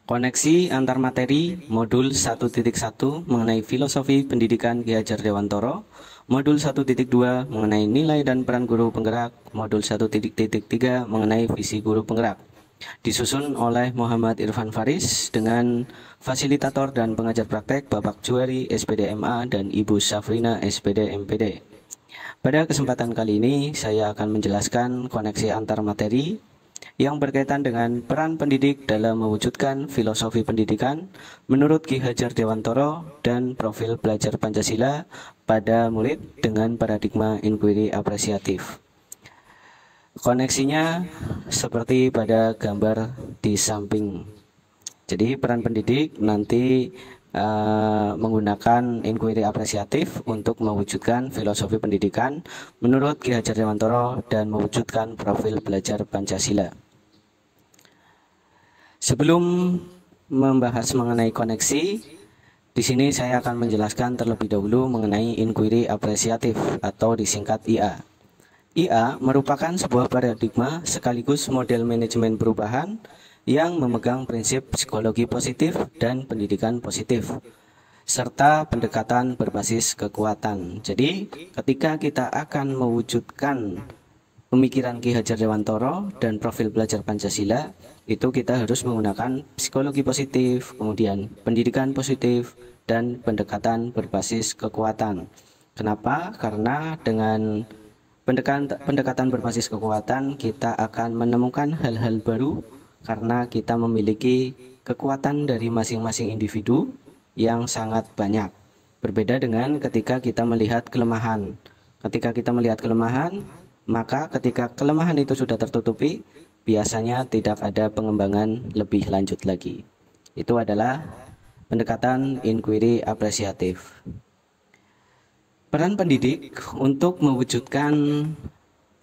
Koneksi antar materi modul 1.1 mengenai filosofi pendidikan Ki Hajar Dewantoro, modul 1.2 mengenai nilai dan peran guru penggerak, modul 1.3 mengenai visi guru penggerak. Disusun oleh Muhammad Irfan Faris dengan fasilitator dan pengajar praktek Bapak Juari SPD MA dan Ibu Safrina SPD MPD. Pada kesempatan kali ini saya akan menjelaskan koneksi antar materi yang berkaitan dengan peran pendidik dalam mewujudkan filosofi pendidikan menurut Ki Hajar Dewantoro dan profil belajar Pancasila pada murid dengan paradigma inquiry apresiatif. Koneksinya seperti pada gambar di samping. Jadi peran pendidik nanti menggunakan inquiry apresiatif untuk mewujudkan filosofi pendidikan menurut Ki Hajar Dewantoro dan mewujudkan profil belajar Pancasila. Sebelum membahas mengenai koneksi, di sini saya akan menjelaskan terlebih dahulu mengenai inquiry apresiatif atau disingkat IA. IA merupakan sebuah paradigma sekaligus model manajemen perubahan yang memegang prinsip psikologi positif dan pendidikan positif, serta pendekatan berbasis kekuatan. Jadi, ketika kita akan mewujudkan pemikiran Ki Hajar Dewantoro dan profil belajar Pancasila, itu kita harus menggunakan psikologi positif, kemudian pendidikan positif, dan pendekatan berbasis kekuatan. Kenapa? Karena dengan pendekatan berbasis kekuatan, kita akan menemukan hal-hal baru karena kita memiliki kekuatan dari masing-masing individu yang sangat banyak. Berbeda dengan ketika kita melihat kelemahan. Ketika kita melihat kelemahan, maka ketika kelemahan itu sudah tertutupi, biasanya tidak ada pengembangan lebih lanjut lagi. Itu adalah pendekatan inquiry apresiatif. Peran pendidik untuk mewujudkan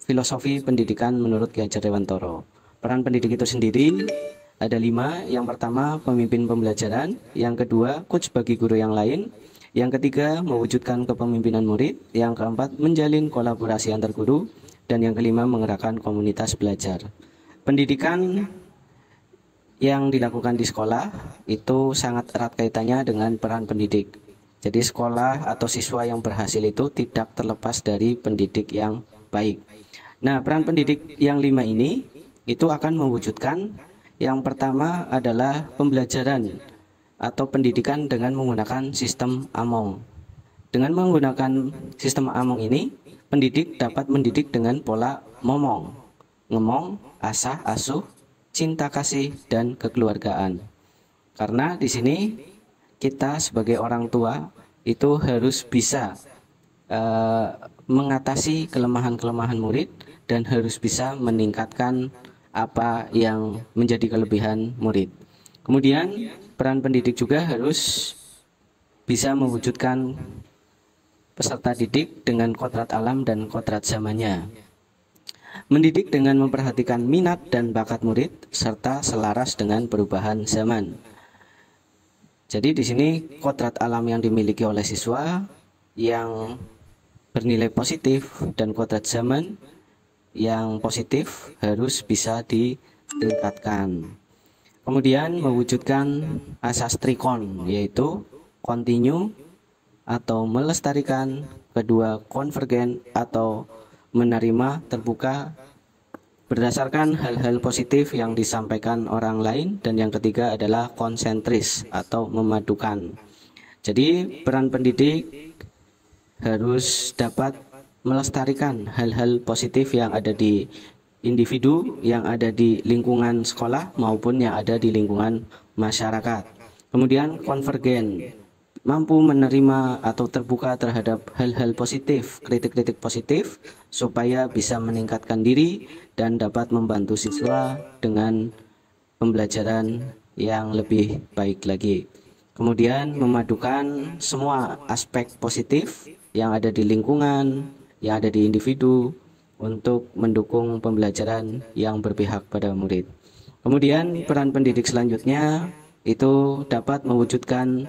filosofi pendidikan menurut Ki Hajar Dewantoro. Peran pendidik itu sendiri ada 5. Yang pertama, pemimpin pembelajaran. Yang kedua, coach bagi guru yang lain. Yang ketiga, mewujudkan kepemimpinan murid. Yang keempat, menjalin kolaborasi antar guru. Dan yang kelima, menggerakkan komunitas belajar. Pendidikan yang dilakukan di sekolah itu sangat erat kaitannya dengan peran pendidik. Jadi sekolah atau siswa yang berhasil itu tidak terlepas dari pendidik yang baik. Nah, peran pendidik yang 5 ini itu akan mewujudkan, yang pertama adalah pembelajaran atau pendidikan dengan menggunakan sistem Among. Dengan menggunakan sistem Among ini, pendidik dapat mendidik dengan pola momong, ngemong, asah, asuh, cinta kasih, dan kekeluargaan. Karena di sini kita sebagai orang tua itu harus bisa mengatasi kelemahan-kelemahan murid dan harus bisa meningkatkan apa yang menjadi kelebihan murid. Kemudian peran pendidik juga harus bisa mewujudkan peserta didik dengan kodrat alam dan kodrat zamannya. Mendidik dengan memperhatikan minat dan bakat murid serta selaras dengan perubahan zaman. Jadi di sini kodrat alam yang dimiliki oleh siswa yang bernilai positif dan kodrat zaman yang positif harus bisa ditingkatkan. Kemudian mewujudkan asas trikon, yaitu continue atau melestarikan, kedua konvergen atau menerima terbuka berdasarkan hal-hal positif yang disampaikan orang lain, dan yang ketiga adalah konsentris atau memadukan. Jadi peran pendidik harus dapat melestarikan hal-hal positif yang ada di individu, yang ada di lingkungan sekolah maupun yang ada di lingkungan masyarakat. Kemudian konvergen, mampu menerima atau terbuka terhadap hal-hal positif, kritik-kritik positif, supaya bisa meningkatkan diri dan dapat membantu siswa dengan pembelajaran yang lebih baik lagi. Kemudian memadukan semua aspek positif yang ada di lingkungan, yang ada di individu untuk mendukung pembelajaran yang berpihak pada murid. Kemudian peran pendidik selanjutnya itu dapat mewujudkan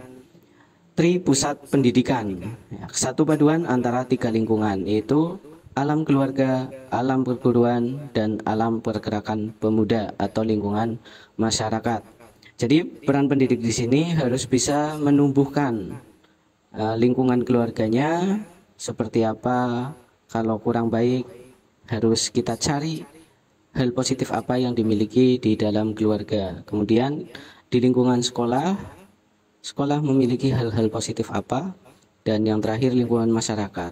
tri pusat pendidikan, satu paduan antara 3 lingkungan, yaitu alam keluarga, alam perguruan, dan alam pergerakan pemuda atau lingkungan masyarakat. Jadi peran pendidik di sini harus bisa menumbuhkan lingkungan keluarganya seperti apa. Kalau kurang baik, harus kita cari hal positif apa yang dimiliki di dalam keluarga. Kemudian di lingkungan sekolah, sekolah memiliki hal-hal positif apa. Dan yang terakhir lingkungan masyarakat.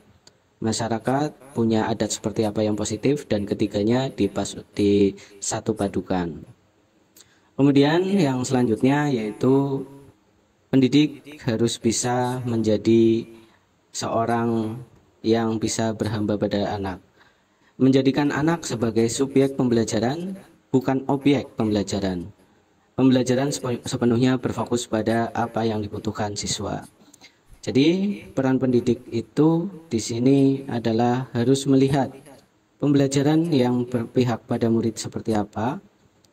Masyarakat punya adat seperti apa yang positif, dan ketiganya disatu padukan. Kemudian yang selanjutnya yaitu pendidik harus bisa menjadi seorang yang bisa berhamba pada anak. Menjadikan anak sebagai subjek pembelajaran, bukan objek pembelajaran. Pembelajaran sepenuhnya berfokus pada apa yang dibutuhkan siswa. Jadi peran pendidik itu di sini adalah harus melihat pembelajaran yang berpihak pada murid seperti apa,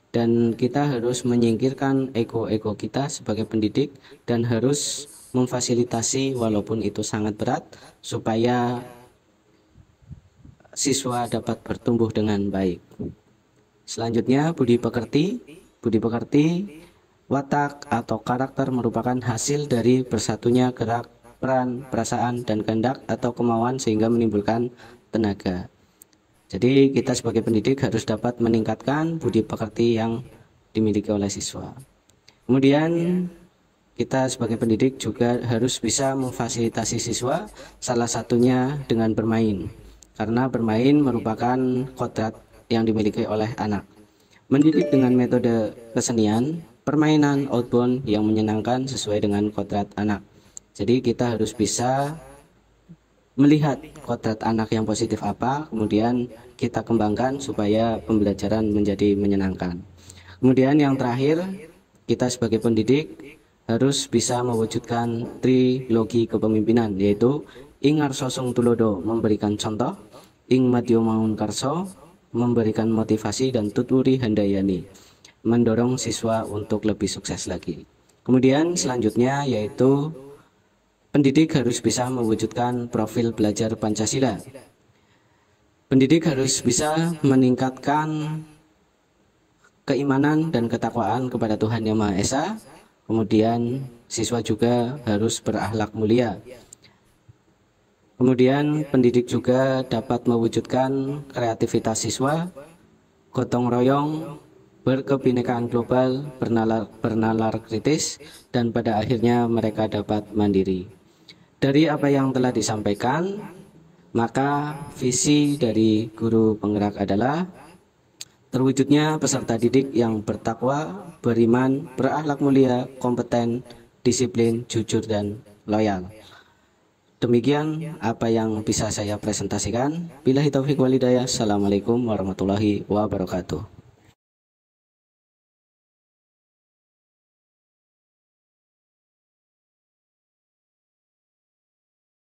dan kita harus menyingkirkan ego-ego kita sebagai pendidik dan harus memfasilitasi walaupun itu sangat berat supaya siswa dapat bertumbuh dengan baik. Selanjutnya budi pekerti. Budi pekerti, watak atau karakter merupakan hasil dari bersatunya gerak, peran, perasaan, dan kehendak atau kemauan sehingga menimbulkan tenaga. Jadi kita sebagai pendidik harus dapat meningkatkan budi pekerti yang dimiliki oleh siswa. Kemudian kita sebagai pendidik juga harus bisa memfasilitasi siswa, salah satunya dengan bermain. Karena bermain merupakan kodrat yang dimiliki oleh anak. Mendidik dengan metode kesenian, permainan outbound yang menyenangkan sesuai dengan kodrat anak. Jadi kita harus bisa melihat kodrat anak yang positif apa, kemudian kita kembangkan supaya pembelajaran menjadi menyenangkan. Kemudian yang terakhir, kita sebagai pendidik harus bisa mewujudkan trilogi kepemimpinan, yaitu ing Arsosung Tulodo memberikan contoh, ing Madyo Mangunkarso memberikan motivasi, dan tuturi handayani mendorong siswa untuk lebih sukses lagi. Kemudian selanjutnya yaitu pendidik harus bisa mewujudkan profil belajar Pancasila. Pendidik harus bisa meningkatkan keimanan dan ketakwaan kepada Tuhan Yang Maha Esa. Kemudian siswa juga harus berakhlak mulia. Kemudian pendidik juga dapat mewujudkan kreativitas siswa, gotong royong, berkebinekaan global, bernalar kritis, dan pada akhirnya mereka dapat mandiri. Dari apa yang telah disampaikan, maka visi dari guru penggerak adalah terwujudnya peserta didik yang bertakwa, beriman, berakhlak mulia, kompeten, disiplin, jujur, dan loyal. Demikian apa yang bisa saya presentasikan. Billahi taufiq wal hidayah. Assalamualaikum warahmatullahi wabarakatuh.